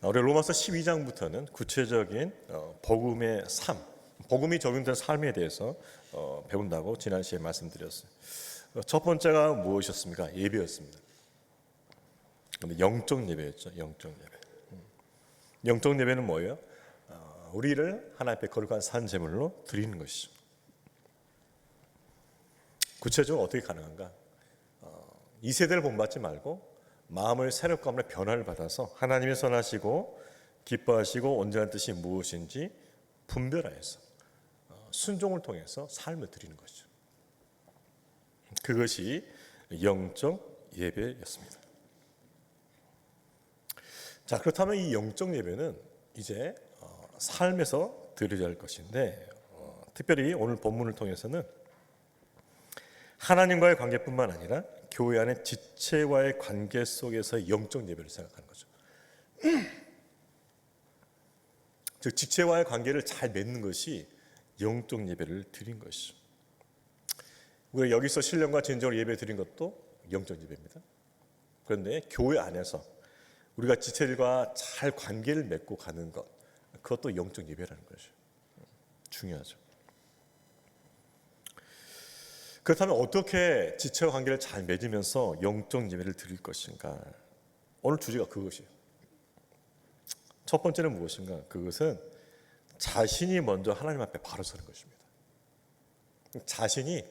우리 로마서 12장부터는 구체적인 복음의 삶, 복음이 적용된 삶에 대해서 배운다고 지난 시간에 말씀드렸어요. 첫 번째가 무엇이었습니까? 예배였습니다. 근데 영적 예배였죠. 영적 예배. 영적 예배는 뭐예요? 우리를 하나님 앞에 거룩한 산 제물로 드리는 것이죠. 구체적으로 어떻게 가능한가? 이 세대를 본받지 말고 마음을 새롭게 하며 변화를 받아서 하나님의 선하시고 기뻐하시고 온전한 뜻이 무엇인지 분별하여서 순종을 통해서 삶을 드리는 것이죠. 그것이 영적 예배였습니다. 자, 그렇다면 이 영적 예배는 이제 삶에서 드려야 할 것인데, 특별히 오늘 본문을 통해서는 하나님과의 관계뿐만 아니라 교회 안의 지체와의 관계 속에서의 영적 예배를 생각하는 거죠. 즉 지체와의 관계를 잘 맺는 것이 영적 예배를 드린 것이죠. 우리가 여기서 신령과 진정으로 예배 드린 것도 영적 예배입니다. 그런데 교회 안에서 우리가 지체들과 잘 관계를 맺고 가는 것, 그것도 영적 예배라는 것이죠. 중요하죠. 그렇다면 어떻게 지체와 관계를 잘 맺으면서 영적 예배를 드릴 것인가? 오늘 주제가 그것이에요. 첫 번째는 무엇인가? 그것은 자신이 먼저 하나님 앞에 바로 서는 것입니다. 자신이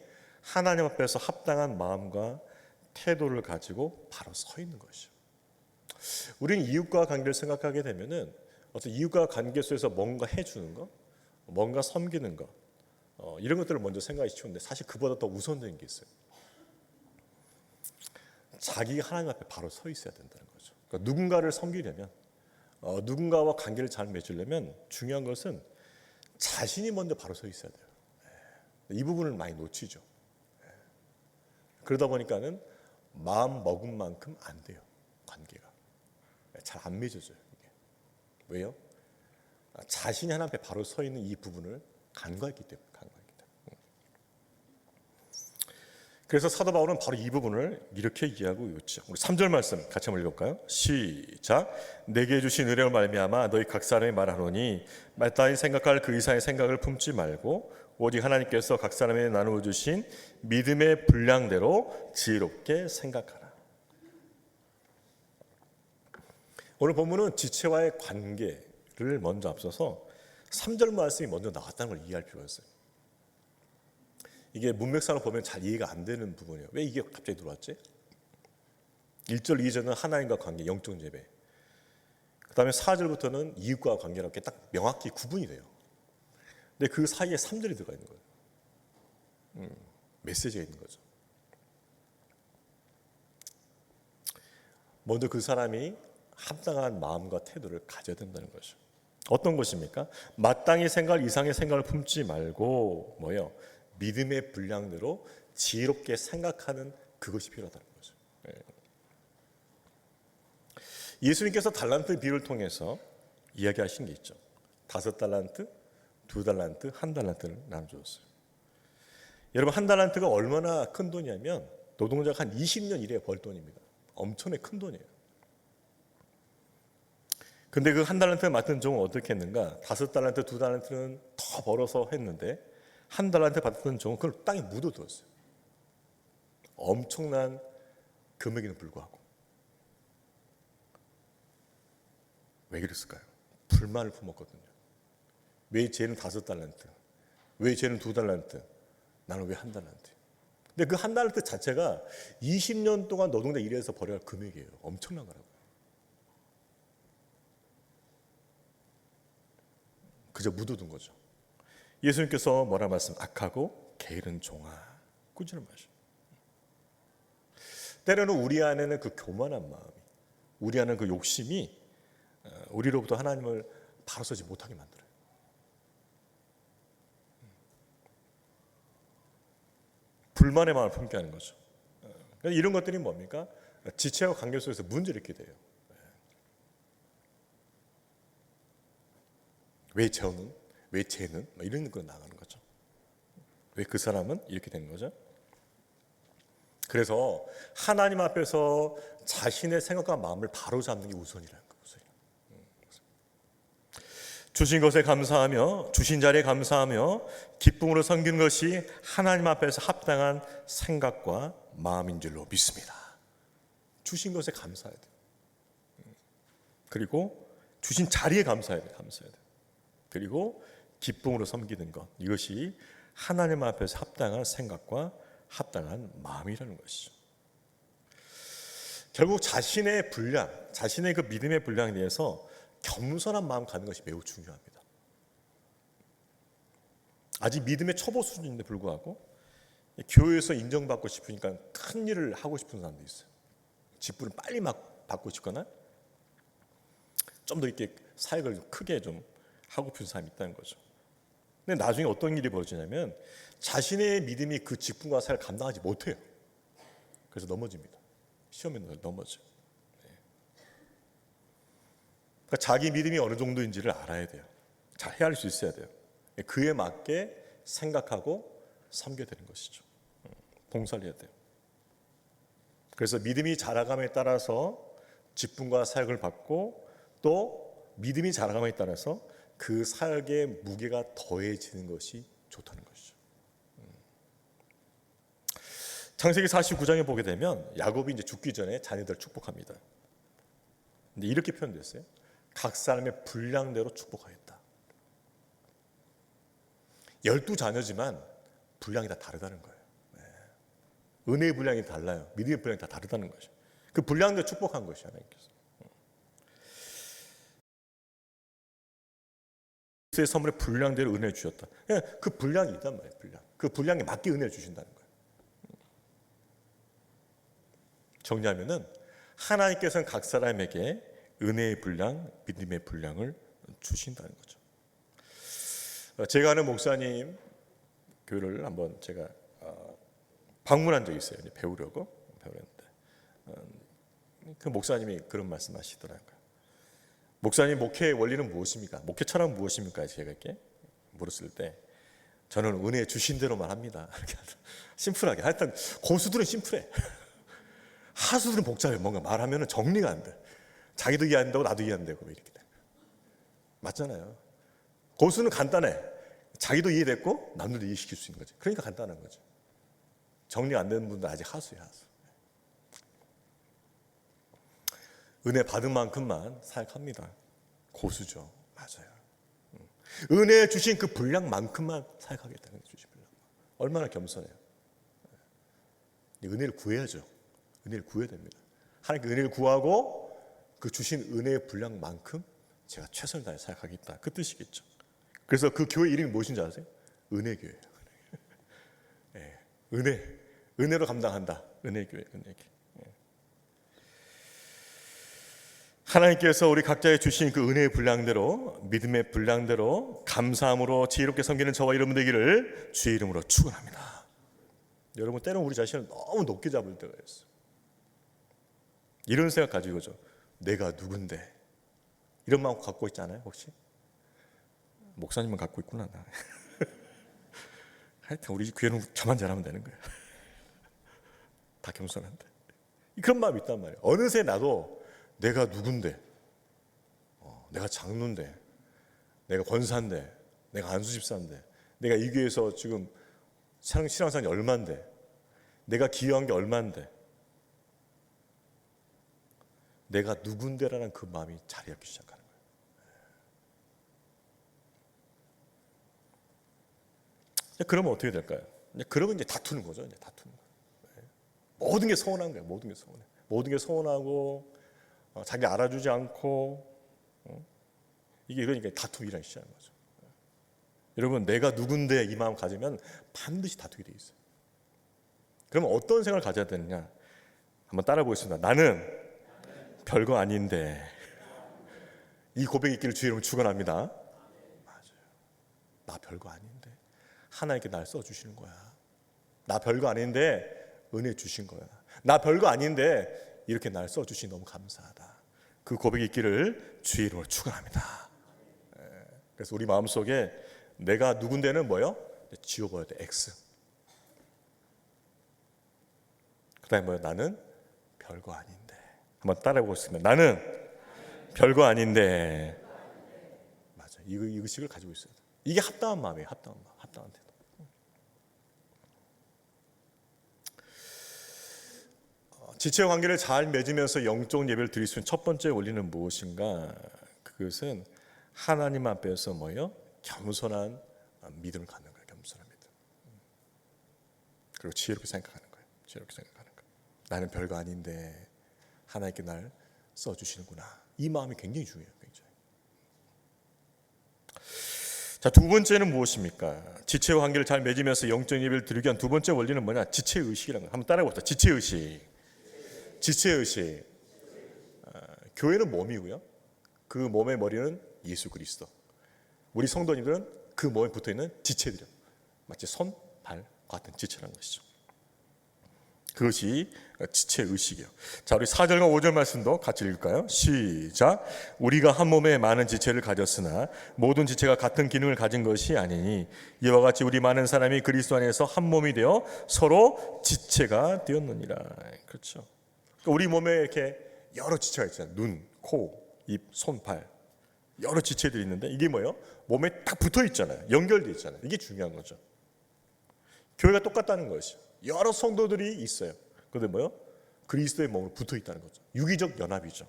하나님 앞에서 합당한 마음과 태도를 가지고 바로 서 있는 것이죠. 우리는 이웃과 관계를 생각하게 되면은 어떤 이웃과 관계 속에서 뭔가 해주는 것, 뭔가 섬기는 것, 이런 것들을 먼저 생각이 쉬운데 사실 그보다 더 우선적인 게 있어요. 자기가 하나님 앞에 바로 서 있어야 된다는 거죠. 그러니까 누군가를 섬기려면, 누군가와 관계를 잘 맺으려면 중요한 것은 자신이 먼저 바로 서 있어야 돼요. 이 부분을 많이 놓치죠. 그러다 보니까는 마음 먹은 만큼 안 돼요. 관계가 잘 안 맺어져요. 이게. 왜요? 자신이 하나님 앞에 바로 서 있는 이 부분을 간과했기 때문에. 그래서 사도 바울은 바로 이 부분을 이렇게 이해하고 있죠. 우리 3절 말씀 같이 한번 읽어볼까요? 시작. 내게 주신 은혜로 말미암아 너희 각 사람이 말하노니 마땅히 생각할 그 이상의 생각을 품지 말고 오직 하나님께서 각 사람에게 나누어 주신 믿음의 분량대로 지혜롭게 생각하라. 오늘 본문은 지체와의 관계를 먼저 앞서서 3절 말씀이 먼저 나왔다는 걸 이해할 필요가 있어요. 이게 문맥상으로 보면 잘 이해가 안 되는 부분이에요. 왜 이게 갑자기 들어왔지? 1절, 2절은 하나님과 관계, 영적 예배. 그 다음에 4절부터는 이웃과 관계라고 이렇게 딱 명확히 구분이 돼요. 근데 그 사이에 3절이 들어가 있는 거예요. 메시지가 있는 거죠. 먼저 그 사람이 합당한 마음과 태도를 가져야 된다는 거죠. 어떤 것입니까? 마땅히 생각할 이상의 생각을 품지 말고 뭐요? 믿음의 분량대로 지혜롭게 생각하는 그것이 필요하다는 거죠. 예수님께서 달란트 비유를 통해서 이야기하신 게 있죠. 5달란트, 2달란트, 1달란트를 나눠줬어요. 여러분 1달란트가 얼마나 큰 돈이냐면 노동자가 한 20년 일해야 벌 돈입니다. 엄청나게 큰 돈이에요. 근데 그 1달란트를 맡은 종은 어떻게 했는가? 5달란트, 2달란트는 더 벌어서 했는데 1달란트 받았던 종은 그걸 땅에 묻어두었어요. 엄청난 금액에는 불구하고. 왜 그랬을까요? 불만을 품었거든요. 왜 쟤는 5달란트? 왜 쟤는 2달란트? 나는 왜 1달란트? 근데 그 1달란트 자체가 20년 동안 노동자 일해서 벌어야 할 금액이에요. 엄청난 거라고요. 그저 묻어둔 거죠. 예수님께서 뭐라 말씀? 악하고 게으른 종아, 꾸짖는 말씀. 때로는 우리 안에는 그 교만한 마음이, 우리 안에는 그 욕심이 우리로부터 하나님을 바로 서지 못하게 만들어요. 불만의 마음을 품게 하는 거죠. 이런 것들이 뭡니까? 지체와 관계 속에서 문제를 일으키게 돼요. 왜 저는? 왜 쟤는? 이런 거 나가는 거죠. 왜 그 사람은 이렇게 되는 거죠? 그래서 하나님 앞에서 자신의 생각과 마음을 바로 잡는 게 우선이라는 거예요. 주신 것에 감사하며 주신 자리에 감사하며 기쁨으로 섬기는 것이 하나님 앞에서 합당한 생각과 마음인 줄로 믿습니다. 주신 것에 감사해야 돼요. 그리고 주신 자리에 감사해야 돼요. 그리고 기쁨으로 섬기는 것, 이것이 하나님 앞에서 합당한 생각과 합당한 마음이라는 것이죠. 결국 자신의 분량, 자신의 그 믿음의 분량에 대해서 겸손한 마음 갖는 것이 매우 중요합니다. 아직 믿음의 초보 수준인데 불구하고 교회에서 인정받고 싶으니까 큰 일을 하고 싶은 사람도 있어요. 직분을 빨리 막 받고 싶거나 좀 더 이렇게 사역을 크게 좀 하고 싶은 사람이 있다는 거죠. 근데 나중에 어떤 일이 벌어지냐면 자신의 믿음이 그 직분과 사역을 감당하지 못해요. 그래서 넘어집니다. 시험에 넘어져요. 그러니까 자기 믿음이 어느 정도인지를 알아야 돼요. 잘 헤아릴 수 있어야 돼요. 그에 맞게 생각하고 섬겨야 되는 것이죠. 봉사를 해야 돼요. 그래서 믿음이 자라감에 따라서 직분과 사역을 받고 또 믿음이 자라감에 따라서 그 사역의 무게가 더해지는 것이 좋다는 것이죠. 창세기 49장에 보게 되면 야곱이 이제 죽기 전에 자녀들을 축복합니다. 근데 이렇게 표현됐어요. 각 사람의 분량대로 축복하였다. 12자녀지만 분량이 다 다르다는 거예요. 은혜의 분량이 달라요. 믿음의 분량이 다 다르다는 거죠. 그 분량대로 축복한 것이 하나님께서. 그리스도의 선물의 분량대로 은혜를 주셨다. 그 분량이 있단 말이에요. 그 분량에 맞게 은혜를 주신다는 거예요. 정리하면은 하나님께서는 각 사람에게 은혜의 분량, 믿음의 분량을 주신다는 거죠. 제가 아는 목사님 교회를 한번 제가 방문한 적이 있어요. 배우려고 배우는데 그 목사님이 그런 말씀하시더라고요. 목사님 목회의 원리는 무엇입니까? 목회 철학은 무엇입니까? 제가 이렇게 물었을 때 저는 은혜 주신 대로만 합니다. 이렇게 심플하게. 하여튼 고수들은 심플해. 하수들은 복잡해. 뭔가 말하면 정리가 안 돼. 자기도 이해 안 되고 나도 이해 안 되고 이렇게 돼. 맞잖아요. 고수는 간단해. 자기도 이해됐고 남들도 이해시킬 수 있는 거지. 그러니까 간단한 거죠. 정리가 안 되는 분들 아직 하수야, 하수. 은혜 받은 만큼만 사역합니다. 고수죠. 맞아요. 은혜 주신 그 분량만큼만 사역하겠다는 주신 분량. 얼마나 겸손해요. 은혜를 구해야죠. 은혜를 구해야 됩니다. 하나님께 은혜를 구하고 그 주신 은혜의 분량만큼 제가 최선을 다해 사역하겠다. 그 뜻이겠죠. 그래서 그 교회 이름이 무엇인지 아세요? 은혜교회예요. 네. 은혜로 감당한다. 은혜교회. 하나님께서 우리 각자에 주신 그 은혜의 분량대로, 믿음의 분량대로 감사함으로 지혜롭게 섬기는 저와 여러분 되기를 주의 이름으로 축원합니다. 여러분 때로는 우리 자신을 너무 높게 잡을 때가 있어요. 이런 생각 가지고죠. 내가 누군데? 이런 마음 갖고 있지 않아요? 혹시? 목사님은 갖고 있구나. 나. 하여튼 우리 교회는 저만 잘하면 되는 거예요. 다 겸손한데. 그런 마음이 있단 말이에요. 어느새 나도 내가 누군데, 내가 장로인데, 내가 권사인데, 내가 안수집사인데, 내가 이 교회에서 지금 신앙생활이 얼마인데, 내가 기여한 게 얼마인데, 내가 누군데라는 그 마음이 자리 잡기 시작하는 거예요. 그러면 어떻게 될까요? 그러면 이제 다투는 거죠. 이제 다투는 거예요. 모든 게 서운한 거예요. 모든 게 서운해. 모든 게 서운하고 자기 알아주지 않고 이게 이러니까 다툼이 일어나기 시작하는 거죠. 여러분 내가 누군데 이 마음 가지면 반드시 다투게 돼 있어요. 그러면 어떤 생각을 가져야 되느냐? 한번 따라 보겠습니다. 나는 별거 아닌데 이 고백이 있기를 주의 이름으로 축원합니다. 맞아요. 나 별거 아닌데 하나님께 날 써주시는 거야. 나 별거 아닌데 은혜 주신 거야. 나 별거 아닌데 이렇게 날 써주시니 너무 감사하다. 그 고백이 있기를 주의 이름으로 축원합니다. 그래서 우리 마음속에 내가 누군데는 뭐요? 지워버려야 돼. X. 그 다음에 뭐요? 나는 별거 아닌데. 한번 따라해 보겠습니다. 나는 별거 아닌데. 맞아. 이 의식을 가지고 있어야 돼. 이게 합당한 마음이에요. 합당한 마음, 합당한 태도. 지체 관계를 잘 맺으면서 영적 예배를 드릴 수 있는 첫 번째 원리는 무엇인가? 그것은 하나님 앞에서 뭐요? 겸손한 믿음을 갖는 거예요. 겸손한 믿음. 그리고 지혜롭게 생각하는 거예요. 지혜롭게 생각하는 거예요. 나는 별거 아닌데 하나님께 날 써주시는구나. 이 마음이 굉장히 중요해요. 굉장히. 자, 두 번째는 무엇입니까? 지체와 관계를 잘 맺으면서 영적 예배를 드리기 위한 두 번째 원리는 뭐냐? 지체 의식이라는 거. 한번 따라해 봅시다. 지체 의식. 지체 의식. 교회는 몸이고요. 그 몸의 머리는 예수 그리스도. 우리 성도님들은 그 몸에 붙어 있는 지체들이요. 마치 손, 발 같은 지체라는 것이죠. 그것이 지체 의식이에요. 자, 우리 4절과 5절 말씀도 같이 읽을까요? 시작. 우리가 한 몸에 많은 지체를 가졌으나 모든 지체가 같은 기능을 가진 것이 아니니 이와 같이 우리 많은 사람이 그리스도 안에서 한 몸이 되어 서로 지체가 되었느니라. 그렇죠. 우리 몸에 이렇게 여러 지체가 있잖아요. 눈, 코, 입, 손, 발. 여러 지체들이 있는데 이게 뭐예요? 몸에 딱 붙어 있잖아요. 연결돼 있잖아요. 이게 중요한 거죠. 교회가 똑같다는 것이죠. 여러 성도들이 있어요. 그런데 뭐요? 그리스도의 몸으로 붙어 있다는 거죠. 유기적 연합이죠.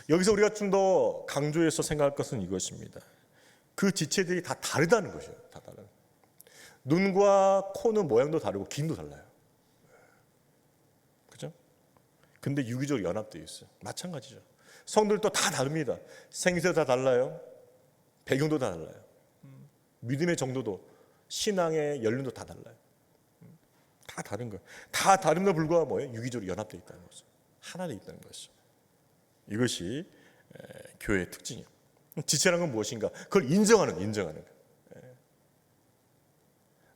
여기서 우리가 좀 더 강조해서 생각할 것은 이것입니다. 그 지체들이 다 다르다는 것이에요. 다 다른. 눈과 코는 모양도 다르고 기능도 달라요. 그죠? 근데 유기적으로 연합되어 있어요. 마찬가지죠. 성들도 다 다릅니다. 생기도 다 달라요. 배경도 다 달라요. 믿음의 정도도, 신앙의 연륜도 다 달라요. 다 다른 거예요. 다 다름에도 불구하고 뭐예요? 유기적으로 연합되어 있다는 거죠. 하나 되어 있다는 것이죠. 이것이 교회의 특징이에요. 지체라는 건 무엇인가? 그걸 인정하는 거예요.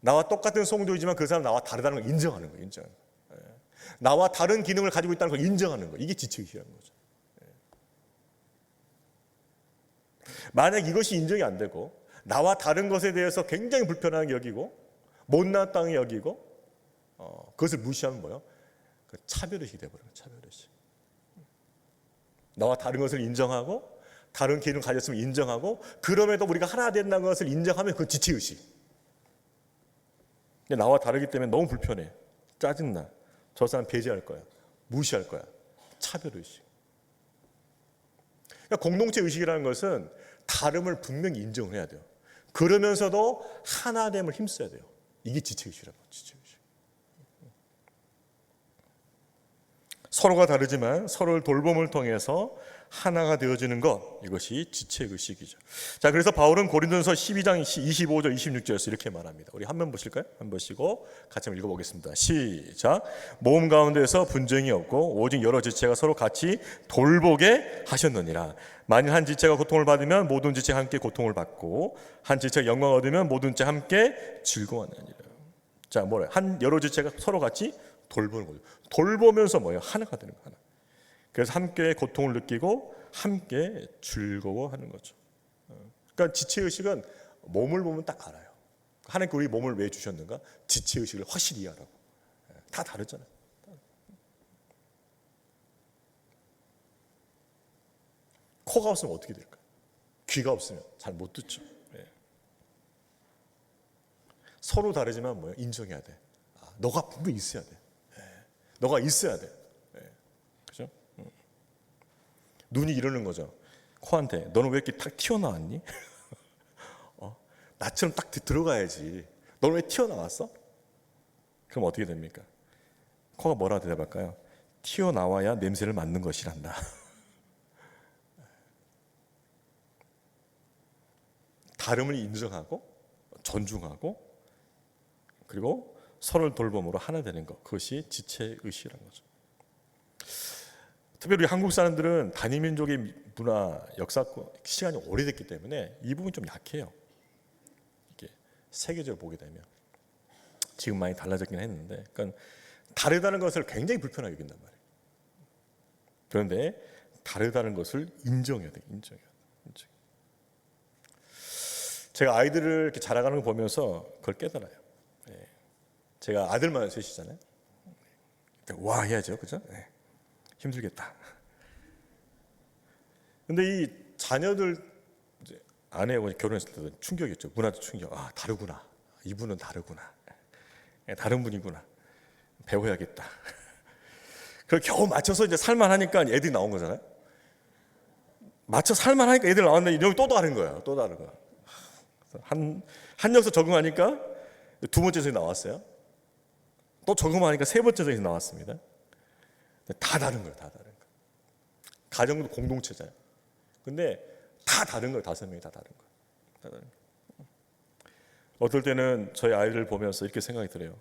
나와 똑같은 성도이지만 그 사람 나와 다르다는 걸 인정하는 거예요. 인정하는 거예요. 나와 다른 기능을 가지고 있다는 걸 인정하는 거예요. 이게 지체의식이라는 거죠. 만약 이것이 인정이 안 되고 나와 다른 것에 대해서 굉장히 불편하게 여기고 못났다고 여기고 그것을 무시하면 뭐예요? 그 차별의식이 되어버려요. 차별의식. 나와 다른 것을 인정하고 다른 기능을 가졌으면 인정하고 그럼에도 우리가 하나 된다는 것을 인정하면 그건 지체의식. 근데 나와 다르기 때문에 너무 불편해. 짜증나. 저 사람 배제할 거야. 무시할 거야. 차별의식. 그러니까 공동체 의식이라는 것은 다름을 분명히 인정을 해야 돼요. 그러면서도 하나됨을 힘써야 돼요. 이게 지체의식이라고. 지체의식. 서로가 다르지만 서로를 돌봄을 통해서 하나가 되어지는 것, 이것이 지체의식이죠. 자, 그래서 바울은 고린도전서 12장 25절 26절에서 이렇게 말합니다. 우리 한 번 보실까요? 한 번 보시고 같이 한번 읽어보겠습니다. 시작. 몸 가운데서 분쟁이 없고 오직 여러 지체가 서로 같이 돌보게 하셨느니라. 만일 한 지체가 고통을 받으면 모든 지체가 함께 고통을 받고 한 지체가 영광을 얻으면 모든 지체가 함께 즐거워하느니라. 자, 뭐래요? 여러 지체가 서로 같이 돌보는 거죠. 돌보면서 뭐예요? 하나가 되는 거예요. 하나. 그래서 함께 고통을 느끼고 함께 즐거워하는 거죠. 그러니까 지체의식은 몸을 보면 딱 알아요. 하나님께 우리 몸을 왜 주셨는가? 지체의식을 확실히 이해하라고. 다 다르잖아요. 코가 없으면 어떻게 될까요? 귀가 없으면 잘 못 듣죠. 서로 다르지만 뭐예요? 인정해야 돼. 너가 분명히 있어야 돼. 너가 있어야 돼. 그죠? 눈이 이러는 거죠. 코한테 너는 왜 이렇게 탁 튀어나왔니? 나처럼 딱 들어가야지. 너는 왜 튀어나왔어? 그럼 어떻게 됩니까? 코가 뭐라 대답할까요? 튀어나와야 냄새를 맡는 것이란다. 다름을 인정하고 존중하고 그리고 서로를 돌봄으로 하나 되는 것, 그것이 지체의식이라는 거죠. 특별히 한국 사람들은 단위민족의 문화, 역사, 시간이 오래됐기 때문에 이 부분이 좀 약해요. 이렇게 세계적으로 보게 되면 지금 많이 달라졌긴 했는데, 그러니까 다르다는 것을 굉장히 불편하게 여긴단 말이에요. 그런데 다르다는 것을 인정해야 돼요. 인정해야 돼요. 제가 아이들을 이렇게 자라가는 거 보면서 그걸 깨달아요. 제가 아들만 셋이잖아요. 와 해야죠, 그죠? 힘들겠다. 근데 이 자녀들 이제 아내하고 결혼했을 때도 충격이었죠. 문화적 충격. 아, 다르구나. 이분은 다르구나. 다른 분이구나. 배워야겠다. 그걸 겨우 맞춰서 이제 살만하니까 애들이 나온 거잖아요. 맞춰 살만하니까 애들 나왔는데 여기 또 다른 거예요. 또 다른 거야. 한 녀석 적응하니까 두 번째 성이 나왔어요. 또 적응하니까 세 번째 성이 나왔습니다. 다 다른 거예요. 다 다른 거. 가정도 공동체잖아요. 근데 다 다른 거예요. 5명이 다 다른 거예요. 다 다른 거예요. 어떨 때는 저희 아이를 보면서 이렇게 생각이 들어요.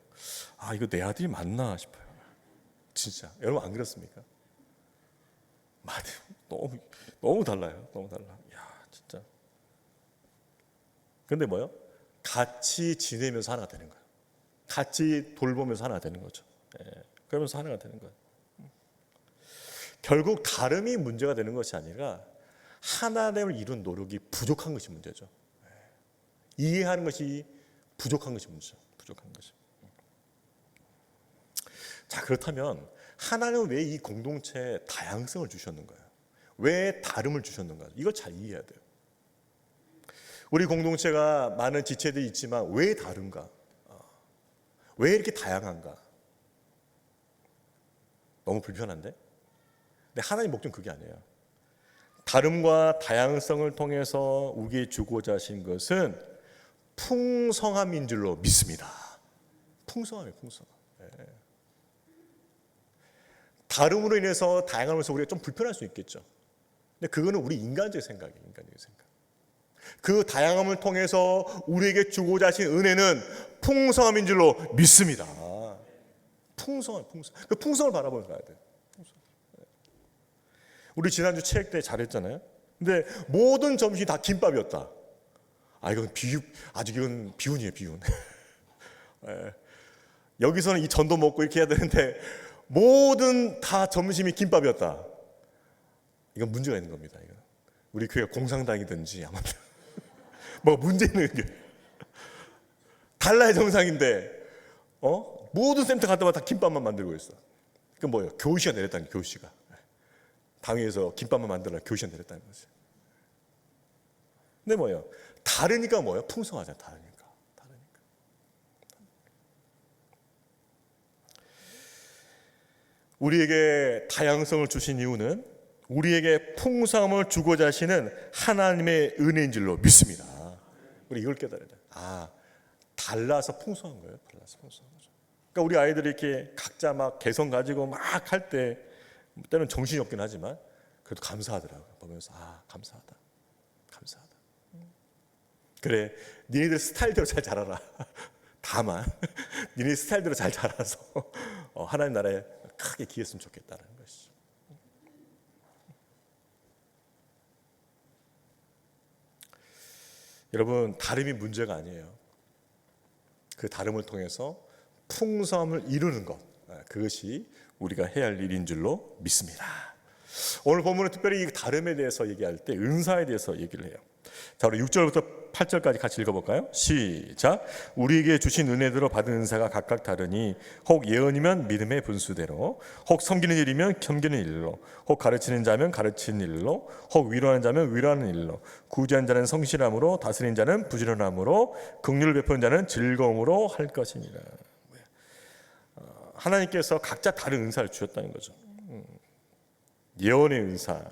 아, 이거 내 아들이 맞나 싶어요. 진짜. 여러분 안 그렇습니까? 맞아요. 너무 달라요. 너무 달라. 야, 진짜. 근데 뭐요? 같이 지내면서 하나가 되는 거예요. 같이 돌보면서 하나가 되는 거죠. 그러면서 하나가 되는 거예요. 결국 다름이 문제가 되는 것이 아니라 하나됨을 이룬 노력이 부족한 것이 문제죠. 이해하는 것이 부족한 것이 문제죠. 부족한 것이. 자, 그렇다면 하나님은 왜 이 공동체에 다양성을 주셨는가요? 왜 다름을 주셨는가요? 이걸 잘 이해해야 돼요. 우리 공동체가 많은 지체들이 있지만 왜 다른가? 왜 이렇게 다양한가? 너무 불편한데? 근데 하나님 목적은 그게 아니에요. 다름과 다양성을 통해서 우리에게 주고자 하신 것은 풍성함인 줄로 믿습니다. 풍성함이에요. 풍성함. 다름으로 인해서 다양함으로서 우리가 좀 불편할 수 있겠죠. 근데 그거는 우리 인간적인 생각이에요. 인간적인 생각. 그 다양함을 통해서 우리에게 주고자 하신 은혜는 풍성함인 줄로 믿습니다. 풍성함. 그 풍성을 바라보면서 가야 돼요. 우리 지난주 체육 때 잘했잖아요. 근데 모든 점심이 다 김밥이었다. 아, 이건 아주 이건 비운이에요, 비운. 여기서는 이 전도 먹고 이렇게 해야 되는데 모든 다 점심이 김밥이었다. 이건 문제가 있는 겁니다. 이거. 우리 교회가 공산당이든지 아무튼 뭐 문제 있는 게 달라야 정상인데 모든 센터 갔다가 다 김밥만 만들고 있어. 그 뭐예요? 교시가 내렸다는 게 교시가. 당에서 김밥만 만들라 교시가 내렸다는 거죠. 근데 뭐예요? 다르니까 뭐예요? 풍성하잖아요. 다르니까. 우리에게 다양성을 주신 이유는 우리에게 풍성함을 주고자 하시는 하나님의 은혜인 줄로 믿습니다. 우리 이걸 깨달아야 돼요. 아, 달라서 풍성한 거예요. 달라서 풍성한 거죠. 그러니까 우리 아이들이 이렇게 각자 막 개성 가지고 막 할 때 때는 정신이 없긴 하지만 그래도 감사하더라고요. 보면서 아, 감사하다. 그래, 니네들 스타일대로 잘 자라라. 다만 니네 스타일대로 잘 자라서 하나님 나라에 크게 기했으면 좋겠다는 것이죠. 여러분, 다름이 문제가 아니에요. 그 다름을 통해서 풍성함을 이루는 것, 그것이 우리가 해야 할 일인 줄로 믿습니다. 오늘 본문은 특별히 이 다름에 대해서 얘기할 때 은사에 대해서 얘기를 해요. 자, 우리 6절부터 8절까지 같이 읽어볼까요? 시작. 우리에게 주신 은혜대로 받은 은사가 각각 다르니 혹 예언이면 믿음의 분수대로, 혹 섬기는 일이면 섬기는 일로, 혹 가르치는 자면 가르치는 일로, 혹 위로하는 자면 위로하는 일로, 구제한 자는 성실함으로, 다스리는 자는 부지런함으로, 긍휼을 베푸는 자는 즐거움으로 할 것이니라. 하나님께서 각자 다른 은사를 주셨다는 거죠. 예언의 은사.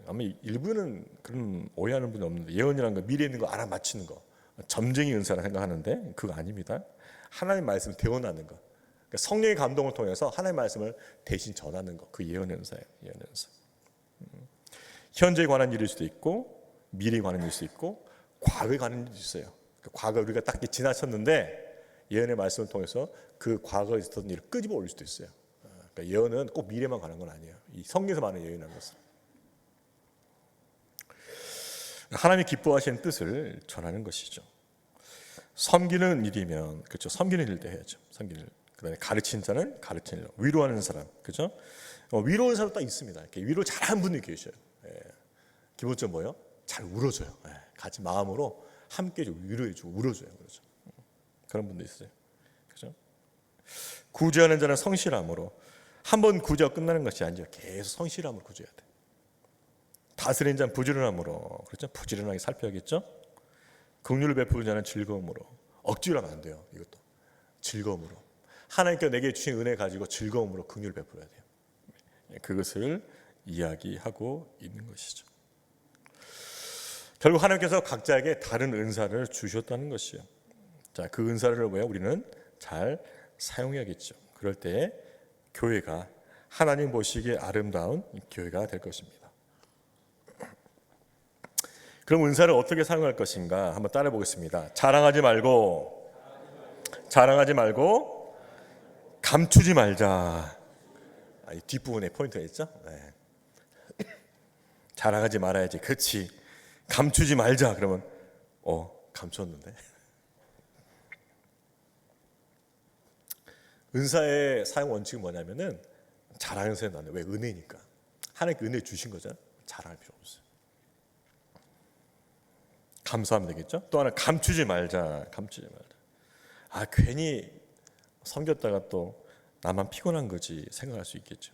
아마 일부는 그런 오해하는 분이 없는데, 예언이라는 거 미래에 있는 거 알아맞히는 거, 점쟁이 은사라 생각하는데 그거 아닙니다. 하나님 말씀을 대언하는 거, 그러니까 성령의 감동을 통해서 하나님 말씀을 대신 전하는 거, 그 예언의 은사예요. 예언의 은사. 현재에 관한 일일 수도 있고, 미래에 관한 일일 수도 있고, 과거에 관한 일도 있어요. 과거 우리가 딱 지나쳤는데 예언의 말씀을 통해서 그 과거에 있었던 일을 끄집어 올릴 수도 있어요. 그러니까 예언은 꼭 미래만 관한 건 아니에요. 이 성경에서 말하는 예언이라는 것은 하나님이 기뻐하시는 뜻을 전하는 것이죠. 섬기는 일이면 그렇죠. 섬기는 일도 해야죠. 섬기는 일. 그다음에 가르치는 자는 가르치는 일. 위로하는 사람, 그렇죠. 위로하는 사람 딱 있습니다. 이렇게 위로 잘하는 분이 계셔요. 기본적으로 뭐요? 잘 울어줘요. 같이 마음으로 함께 위로해주고 울어줘요. 그렇죠. 그런 분도 있어요. 그렇죠. 구제하는 자는 성실함으로, 한 번 구제가 끝나는 것이 아니죠. 계속 성실함으로 구제해야 돼. 다스린 자는 부지런함으로. 그렇죠? 부지런하게 살펴야겠죠? 긍휼을 베푸는 자는 즐거움으로. 억지로 하면 안 돼요. 이것도 즐거움으로. 하나님께서 내게 주신 은혜 가지고 즐거움으로 긍휼을 베풀어야 돼요. 그것을 이야기하고 있는 것이죠. 결국 하나님께서 각자에게 다른 은사를 주셨다는 것이요. 자, 그 은사를 우리는 잘 사용해야겠죠. 그럴 때 교회가 하나님 보시기에 아름다운 교회가 될 것입니다. 그럼 은사를 어떻게 사용할 것인가 한번 따라 보겠습니다. 자랑하지 말고 감추지 말자. 이 뒷부분에 포인트가 있죠. 네. 자랑하지 말아야지. 그렇지. 감추지 말자. 그러면 감췄는데. 은사의 사용 원칙은 뭐냐면은 자랑하는 사람이 안 돼. 왜? 은혜니까. 하나님께 은혜 주신 거잖아. 자랑할 필요 없어요. 감사하면 되겠죠. 또 하나 감추지 말자. 괜히 섬겼다가 또 나만 피곤한 거지 생각할 수 있겠죠.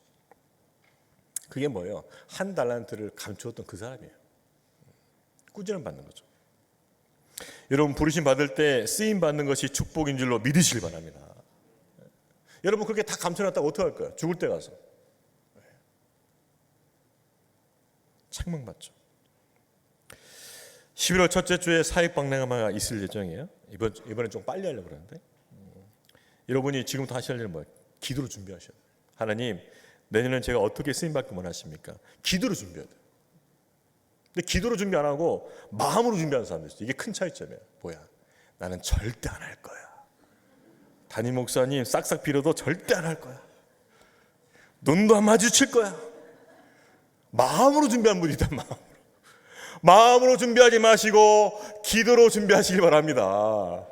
그게 뭐예요? 한 달란트를 감추었던 그 사람이에요. 꾸준히 받는 거죠. 여러분 부르심 받을 때 쓰임 받는 것이 축복인 줄로 믿으시길 바랍니다. 여러분 그렇게 다 감춰놨다가 어떻게 할 거예요? 죽을 때 가서 책망받죠. 11월 첫째 주에 사역 박람회가 있을 예정이에요. 이번엔 좀 빨리 하려고 그러는데 여러분이 지금부터 하셔야 할 일은 뭐예요? 기도로 준비하셔야 돼요. 하나님, 내년엔 제가 어떻게 쓰임받기 원하십니까? 기도로 준비해야 돼요. 근데 기도로 준비 안 하고 마음으로 준비하는 사람들 있어요. 이게 큰 차이점이에요. 뭐야? 나는 절대 안 할 거야. 담임 목사님 싹싹 빌어도 절대 안 할 거야. 눈도 안 마주칠 거야. 마음으로 준비한 분이다. 마음으로 준비하지 마시고 기도로 준비하시기 바랍니다.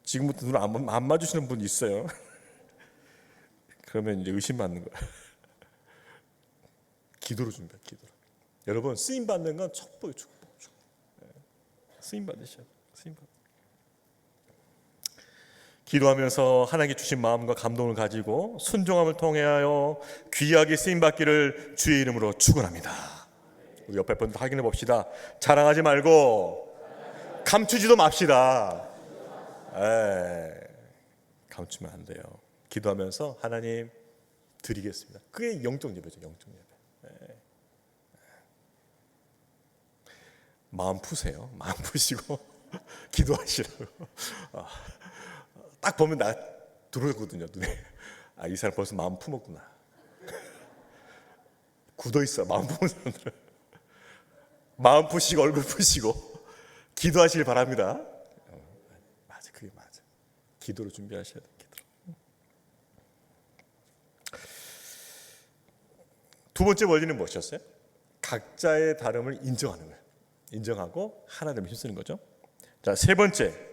지금부터 눈 안 마주치는 분 있어요. 그러면 이제 의심받는 거야. 기도로 준비해. 기도로. 여러분 쓰임 받는 건 축복이에요. 축복. 쓰임 받으셔야 돼요. 기도하면서 하나님께 주신 마음과 감동을 가지고 순종함을 통하여 귀하게 쓰임 받기를 주의 이름으로 축원합니다. 우리 옆에 분들 확인해 봅시다. 자랑하지 말고 감추지도 맙시다. 감추면 안 돼요. 기도하면서 하나님 드리겠습니다. 그게 영적 예배죠. 영적 예배. 마음 푸세요. 마음 푸시고 기도하시라고. 딱 보면 나 들어오거든요. 눈에. 이 사람 벌써 마음 품었구나. 굳어 있어. 마음 품은 사람들은. 마음 푸시고 얼굴 푸시고 기도하시길 바랍니다. 맞아, 그게 맞아. 기도로 준비하셔야 돼요. 기도로. 두 번째 원리는 무엇이었어요? 각자의 다름을 인정하는 거예요. 인정하고 하나님을 힘쓰는 거죠. 자, 세 번째.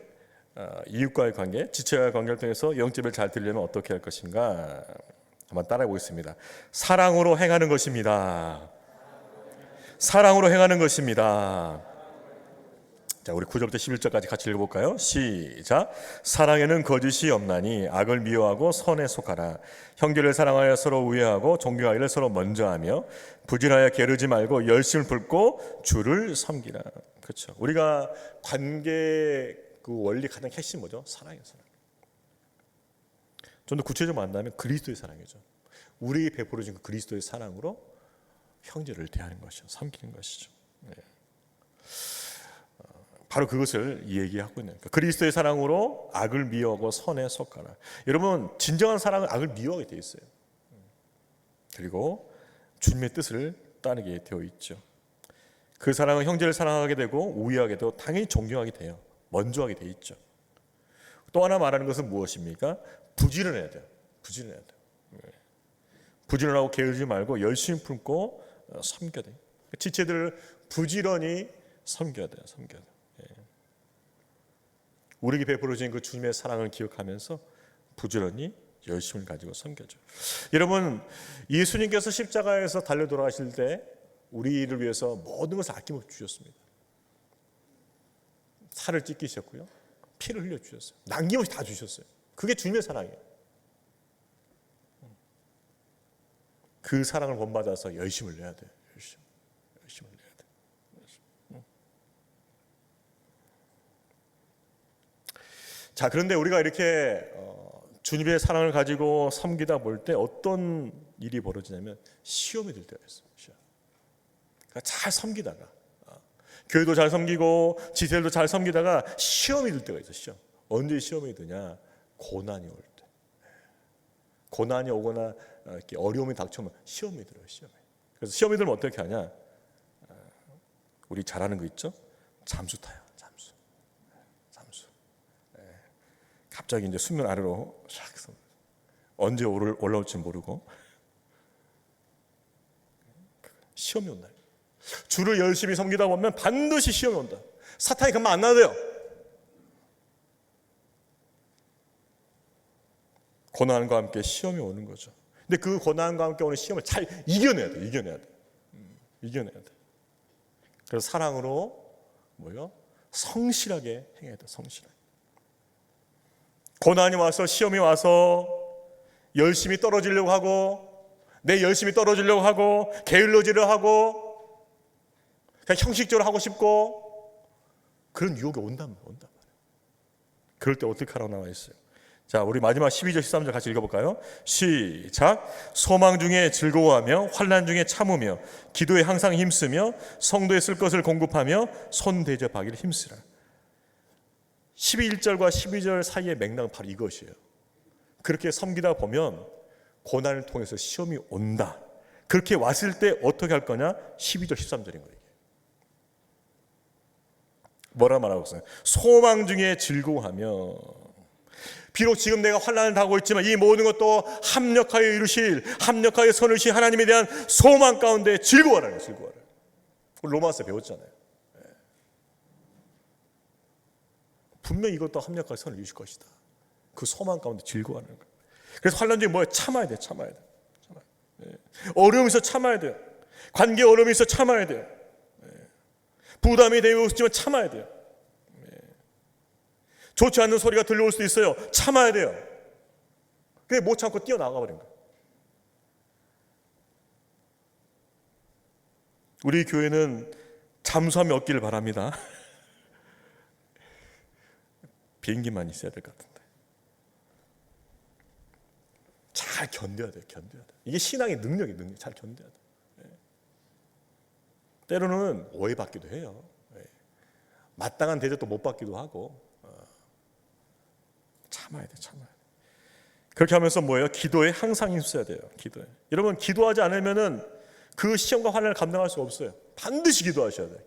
이웃과의 관계, 지체와의 관계를 통해서 영접을 잘 드리려면 어떻게 할 것인가? 한번 따라해 보겠습니다. 사랑으로 행하는 것입니다. 사랑으로 행하는 것입니다. 자, 우리 9절부터 11절까지 같이 읽어볼까요? 시작. 사랑에는 거짓이 없나니 악을 미워하고 선에 속하라. 형제를 사랑하여 서로 우애하고 존경하기를 서로 먼저 하며 부진하여 게으르지 말고 열심을 붓고 주를 섬기라. 그렇죠. 우리가 관계 그 원리 가장 핵심 뭐죠? 사랑이에요. 사랑. 좀 더 구체적으로 말한다면 그리스도의 사랑이죠. 우리에게 베풀어진 그 그리스도의 사랑으로 형제를 대하는 것이죠. 섬기는 것이죠. 네. 바로 그것을 얘기하고 있는 거예요. 그리스도의 사랑으로 악을 미워하고 선에 속하라. 여러분 진정한 사랑은 악을 미워하게 되어 있어요. 그리고 주님의 뜻을 따르게 되어 있죠. 그 사랑은 형제를 사랑하게 되고 우애하게 되고 당연히 존경하게 돼요. 먼저 하게 돼 있죠. 또 하나 말하는 것은 무엇입니까? 부지런해야 돼요. 부지런해야 돼요. 부지런하고 게으르지 말고 열심히 품고 섬겨야 돼요. 지체들을 부지런히 섬겨야 돼요. 섬겨야 돼요. 우리에게 베풀어진 그 주님의 사랑을 기억하면서 부지런히 열심을 가지고 섬겨줘요. 여러분 예수님께서 십자가에서 달려 돌아가실 때 우리를 위해서 모든 것을 아낌없이 주셨습니다. 살을 찢기셨고요. 피를 흘려주셨어요. 남김없이 다 주셨어요. 그게 주님의 사랑이에요. 그 사랑을 본받아서 열심을 내야 돼. 열심을 내야 돼. 자, 그런데 우리가 이렇게 주님의 사랑을 가지고 섬기다 볼 때 어떤 일이 벌어지냐면 시험이 들 때가 있어요. 그러니까 잘 섬기다가 교회도 잘 섬기고 지체들도 잘 섬기다가 시험이 들 때가 있어요. 시험. 언제 시험이 드냐? 고난이 올 때. 고난이 오거나 이렇게 어려움이 닥쳐오면 시험이 들어요. 시험이. 그래서 시험이 들면 어떻게 하냐? 우리 잘 아는 거 있죠? 잠수 타요. 잠수. 갑자기 이제 수면 아래로 샥 언제 올라올지 모르고 시험이 온다. 주를 열심히 섬기다 보면 반드시 시험이 온다. 사탄이 그만 안 나대요. 고난과 함께 시험이 오는 거죠. 근데 그 고난과 함께 오는 시험을 잘 이겨내야 돼. 이겨내야 돼. 그래서 사랑으로 성실하게 행해야 돼. 성실하게. 고난이 와서 시험이 와서 열심히 떨어지려고 하고 내 열심히 떨어지려고 하고 게을러지려 하고 그냥 형식적으로 하고 싶고 그런 유혹이 온단 말이에요. 그럴 때 어떻게 하라고 나와 있어요? 자, 우리 마지막 12절 13절 같이 읽어볼까요? 시작. 소망 중에 즐거워하며 환난 중에 참으며 기도에 항상 힘쓰며 성도에 쓸 것을 공급하며 손 대접하기를 힘쓰라. 11절과 12절 사이의 맥락은 바로 이것이에요. 그렇게 섬기다 보면 고난을 통해서 시험이 온다. 그렇게 왔을 때 어떻게 할 거냐? 12절 13절인 거예요. 뭐라 말하고 있어요? 소망 중에 즐거워하며 비록 지금 내가 환난을 당하고 있지만 이 모든 것도 합력하여 이루실 합력하여 선으신 하나님에 대한 소망 가운데 즐거워하라는 거예요. 즐거워하라. 로마서 배웠잖아요. 분명히 이것도 합력하여 선을 이루실 것이다. 그 소망 가운데 즐거워하는 거예요. 그래서 환난 중에 뭐예요? 참아야 돼. 어려움이 있어 참아야 돼요. 관계 어려움이 있어 참아야 돼요. 부담이 되고 있지만 참아야 돼요. 좋지 않는 소리가 들려올 수도 있어요. 참아야 돼요. 그게 못 참고 뛰어나가 버린 거예요. 우리 교회는 잠수함이 없기를 바랍니다. 비행기만 있어야 될 것 같은데. 잘 견뎌야 돼요. 이게 신앙의 능력이 잘 견뎌야 돼요. 때로는 오해받기도 해요. 마땅한 대접도 못 받기도 하고 참아야 돼. 그렇게 하면서 뭐예요? 기도에 항상 힘써야 돼요. 기도에. 여러분 기도하지 않으면은 그 시험과 환난을 감당할 수 없어요. 반드시 기도하셔야 돼요.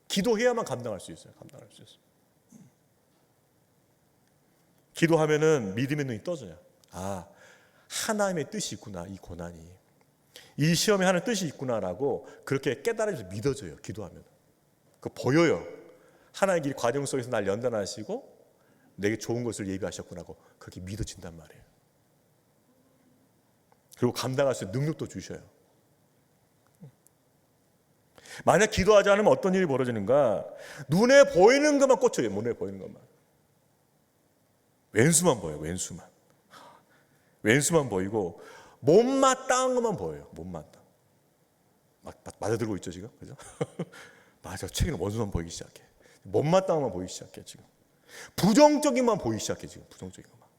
기도해야만 감당할 수 있어요. 기도하면은 믿음의 눈이 떠져요. 아, 하나님의 뜻이 있구나. 이 고난이. 이 시험에 하는 뜻이 있구나라고 그렇게 깨달아져서 믿어져요. 기도하면. 그 보여요. 하나님의 길 과정 속에서 날 연단하시고 내게 좋은 것을 예비하셨구나고 그렇게 믿어진단 말이에요. 그리고 감당할 수 있는 능력도 주셔요. 만약 기도하지 않으면 어떤 일이 벌어지는가? 눈에 보이는 것만 꽂혀요. 눈에 보이는 것만. 왼수만 보여요. 왼수만 보이고 못마땅한 것만 보여요. 못마땅. 맞아들고 있죠 지금? 그죠? 맞아. 최근에 원수만 보이기 시작해. 못마땅한 것만 보이기 시작해 지금. 부정적인 것만 보이기 시작해 지금. 부정적인 것만.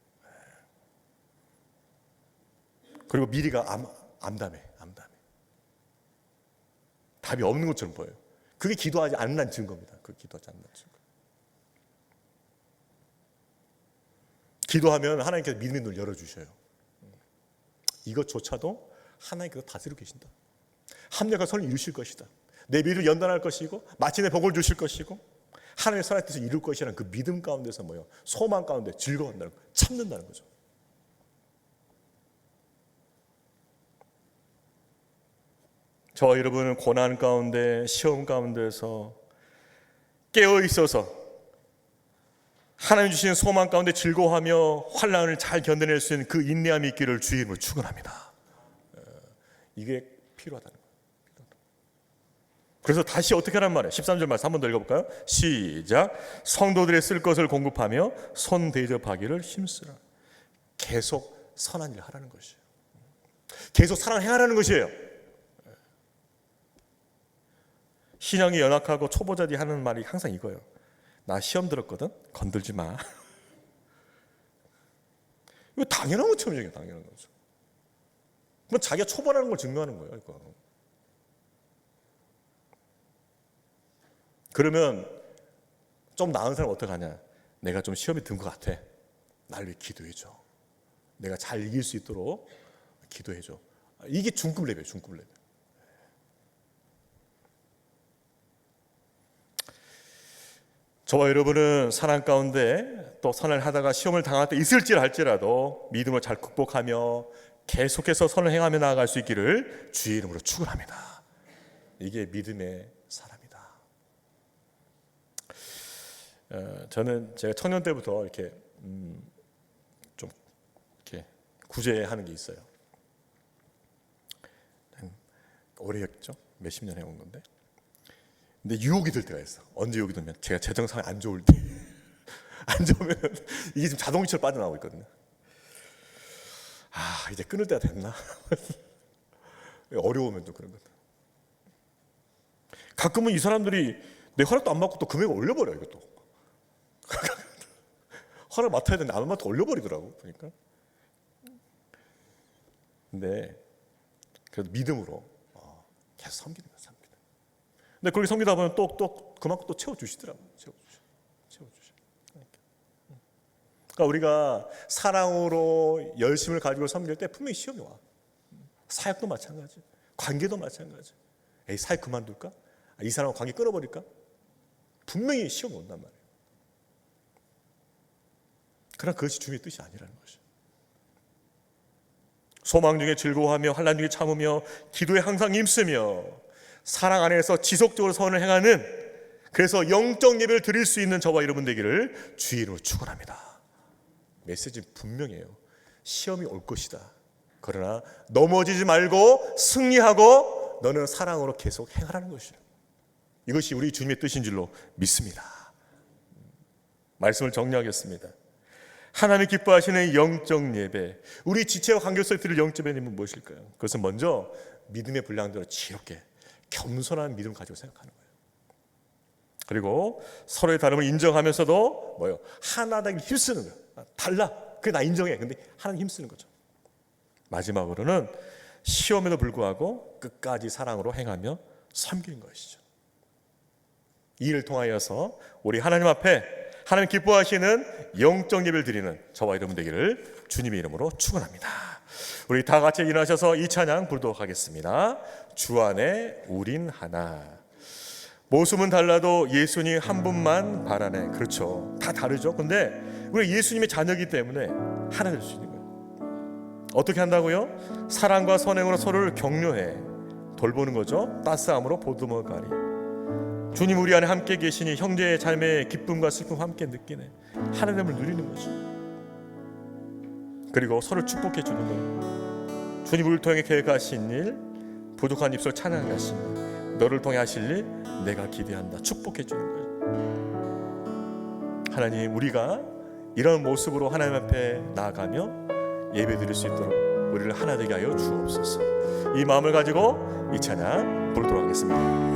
그리고 미래가 암담해. 답이 없는 것처럼 보여요. 그게 기도하지 않는 증거입니다. 기도하지 않는 증거. 기도하면 하나님께서 믿음의 눈을 열어주셔요. 이것조차도 하나님께서 다스리고 계신다. 합력과 선을 이루실 것이다. 내 미래를 연단할 것이고 마침내 복을 주실 것이고 하나님의 선한 뜻을 이룰 것이라는 그 믿음 가운데서 뭐예요? 소망 가운데 즐거워한다는 거예요. 참는다는 거죠. 저와 여러분은 고난 가운데 시험 가운데서 깨어 있어서 하나님 주시는 소망 가운데 즐거워하며 환난을 잘 견뎌낼 수 있는 그 인내함이 있기를 주의 이름으로 축원합니다. 이게 필요하다는 거예요. 그래서 다시 어떻게 하란 말이에요? 13절 말씀 한 번 더 읽어볼까요? 시작. 성도들의 쓸 것을 공급하며 손 대접하기를 힘쓰라. 계속 선한 일을 하라는 것이에요. 계속 사랑을 행하라는 것이에요. 신앙이 연약하고 초보자들이 하는 말이 항상 이거예요. 나 시험 들었거든? 건들지 마. 이거 당연한 것처럼 얘기해요. 당연한 거죠. 그럼 자기가 초보라는 걸 증명하는 거예요. 이거. 그러면 좀 나은 사람은 어떻게 하냐? 내가 좀 시험에 든 것 같아. 나를 위해 기도해줘. 내가 잘 이길 수 있도록 기도해줘. 이게 중급 레벨이에요. 중급 레벨. 저와 여러분은 사랑 가운데 또 선을 하다가 시험을 당할 때 있을지랄지라도 믿음을 잘 극복하며 계속해서 선을 행하며 나아갈 수 있기를 주의 이름으로 축원합니다. 이게 믿음의 사람이다. 저는 제가 청년 때부터 이렇게 좀 이렇게 구제하는 게 있어요. 오래였죠. 몇십 년 해온 건데. 근데 유혹이 들 때가 있어. 언제 유혹이 들면 제가 재정 상황이 안 좋을 때. 안 좋으면 이게 지금 자동차로 빠져나오고 있거든요. 아, 이제 끊을 때가 됐나? 어려우면 또 그런 거다. 가끔은 이 사람들이 내 허락도 안 받고 또 금액을 올려버려요. 이것도. 허락 맡아야 되는데 안 맡아 올려버리더라고. 보니까. 근데 그래도 믿음으로 계속 섬기는 거야. 근데 그렇게 섬기다 보면 또 그만큼 또 채워주시더라고요. 채워주셔. 그러니까 우리가 사랑으로 열심을 가지고 섬길 때 분명히 시험이 와. 사역도 마찬가지, 관계도 마찬가지. 에이, 사역 그만둘까? 이 사람과 관계 끊어버릴까? 분명히 시험이 온단 말이에요. 그러나 그것이 주님의 뜻이 아니라는 것이죠. 소망 중에 즐거워하며 환난 중에 참으며 기도에 항상 힘쓰며 사랑 안에서 지속적으로 선을 행하는, 그래서 영적 예배를 드릴 수 있는 저와 여러분 되기를 주의 이름으로 축원합니다. 메시지는 분명해요. 시험이 올 것이다. 그러나 넘어지지 말고 승리하고 너는 사랑으로 계속 행하라는 것이에요. 이것이 우리 주님의 뜻인 줄로 믿습니다. 말씀을 정리하겠습니다. 하나님이 기뻐하시는 영적 예배, 우리 지체와 관계 속에 드릴 영적 예배는 무엇일까요? 그것은 먼저 믿음의 분량대로 지혜롭게 겸손한 믿음 가지고 생각하는 거예요. 그리고 서로의 다름을 인정하면서도 뭐요? 하나 되기 힘쓰는 거예요. 달라. 그게 나 인정해. 근데 하나님 힘쓰는 거죠. 마지막으로는 시험에도 불구하고 끝까지 사랑으로 행하며 섬기는 것이죠. 이 일을 통하여서 우리 하나님 앞에 하나님 기뻐하시는 영적 예배를 드리는 저와 여러분 되기를 주님의 이름으로 축원합니다. 우리 다 같이 일어나셔서 이 찬양 부르도록 하겠습니다. 주 안에 우린 하나. 모습은 달라도 예수님 한 분만 바라네. 그렇죠. 다 다르죠. 근데 우리 예수님의 자녀이기 때문에 하나 될 수 있는 거예요. 어떻게 한다고요? 사랑과 선행으로 서로를 격려해 돌보는 거죠. 따스함으로 보듬어 가리. 주님 우리 안에 함께 계시니 형제의 삶의 기쁨과 슬픔 함께 느끼네. 하나님을 누리는 거죠. 그리고 서로 축복해 주는 거예요. 주님 우리를 통해 계획하신 일, 부족한 입술 찬양하신 일, 너를 통해 하실 일 내가 기대한다. 축복해 주는 거예요. 하나님, 우리가 이런 모습으로 하나님 앞에 나아가며 예배 드릴 수 있도록 우리를 하나 되게 하여 주옵소서. 이 마음을 가지고 이 찬양 부르도록 하겠습니다.